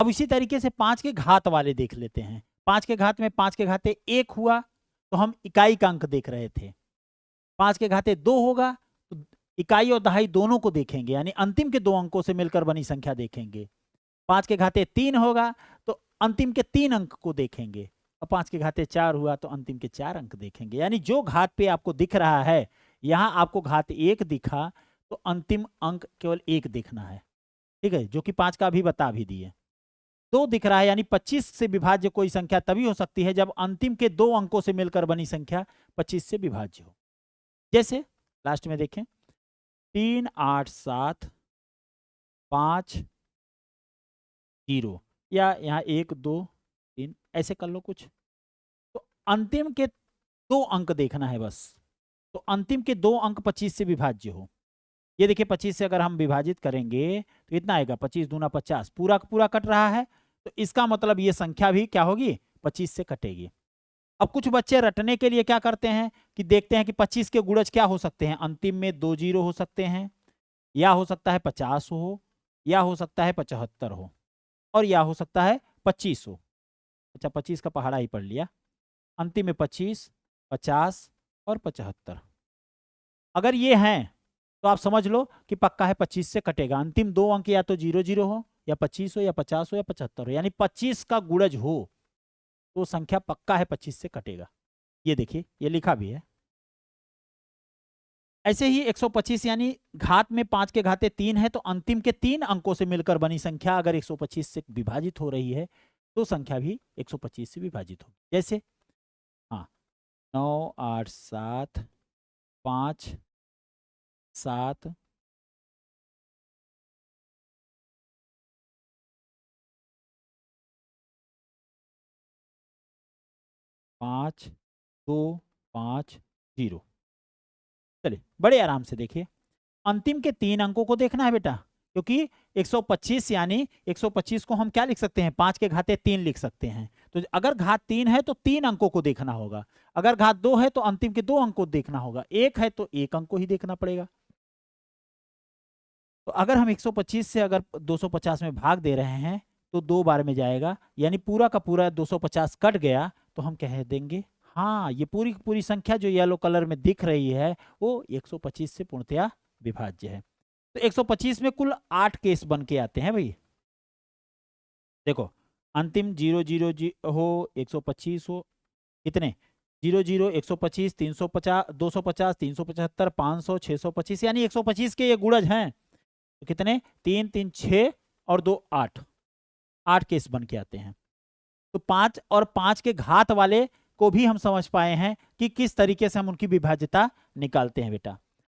अब इसी तरीके से 5 के घात वाले देख लेते हैं। 5 के घात में 5 के घाते 1 हुआ तो हम इकाई का अंक देख रहे थे। 5 के घाते 2 होगा तो इकाई और दहाई दोनों को देखेंगे, यानी अंतिम के 2 अंकों से मिलकर बनी संख्या देखेंगे। 5 के घाते 3 होगा तो अंतिम के 3 अंक को देखेंगे, और 5 के घाते 4 हुआ तो अंतिम के 4 अंक देखेंगे। यानी जो घात पे आपको दिख रहा है, यहाँ आपको घात 1 दिखा तो अंतिम अंक केवल 1 देखना है, ठीक है, जो कि 5 का अभी बता भी दिए। 2 दिख रहा है, यानी 25 से विभाज्य कोई संख्या तभी हो सकती है जब अंतिम के 2 अंकों से मिलकर बनी संख्या 25 से विभाज्य हो। जैसे लास्ट में देखें 3 8 7 5 0, या यहाँ 1 2 3 ऐसे कर लो कुछ। तो अंतिम के 2 अंक देखना है बस, तो अंतिम के 2 अंक 25 से विभाज्य हो। ये देखिए 25 से अगर हम विभाजित करेंगे तो कितना आएगा, 25 दूना 50, पूरा पूरा कट रहा है, तो इसका मतलब ये संख्या भी क्या होगी, 25 से कटेगी। अब कुछ बच्चे रटने के लिए क्या करते हैं कि देखते हैं कि 25 के गुणज क्या हो सकते हैं, अंतिम में 2 जीरो हो सकते हैं, या हो सकता है 50 हो, या हो सकता है 75 हो, और या हो सकता है 25 हो। अच्छा 25 का पहाड़ा ही पढ़ लिया, अंतिम में 25, 50 और 75। अगर ये हैं तो आप समझ लो कि पक्का है 25 से कटेगा। अंतिम 2 अंक या तो 0 0 हो, या 25 हो, या 50 हो, या 75 हो, यानी 25 का गुणज हो तो संख्या पक्का है 25 से कटेगा। ये देखिए ये लिखा भी है। ऐसे ही 125 यानी घात में 5 के घाते 3 है तो अंतिम के 3 अंकों से मिलकर बनी संख्या अगर 125 से विभाजित हो रही है तो संख्या भी 125 से विभाजित होगी। जैसे हाँ 9 8 7 5 7 5 2 5 0। चलिए बड़े आराम से देखिए, अंतिम के 3 अंकों को देखना है बेटा, क्योंकि 125 यानी 125 को हम क्या लिख सकते हैं, 5 के घाते 3 लिख सकते हैं। तो अगर घात 3 है तो 3 अंकों को देखना होगा, अगर घात 2 है तो अंतिम के 2 अंकों को देखना होगा, 1 है तो 1 अंक को ही देखना पड़ेगा। तो अगर हम 125 से अगर 250 में भाग दे रहे हैं तो 2 बार में जाएगा, यानी पूरा का पूरा 250 कट गया तो हम कह देंगे हाँ ये पूरी पूरी संख्या जो येलो कलर में दिख रही है वो 125 से पूर्णतया विभाज्य है। तो 125 में कुल 8 केस बन के आते हैं भाई। देखो अंतिम 0 0 हो, 125 हो, कितने 0 0 125 350 250 375 500 625, यानी 125 के ये गुणज हैं तो कितने 3 3 6 और 2 8, 8 केस बन के आते हैं। तो 5 और 5 के घात वाले को भी हम समझ पाए हैं कि किस तरीके से हम उनकी विभाज्यता निकालते हैं बेटा।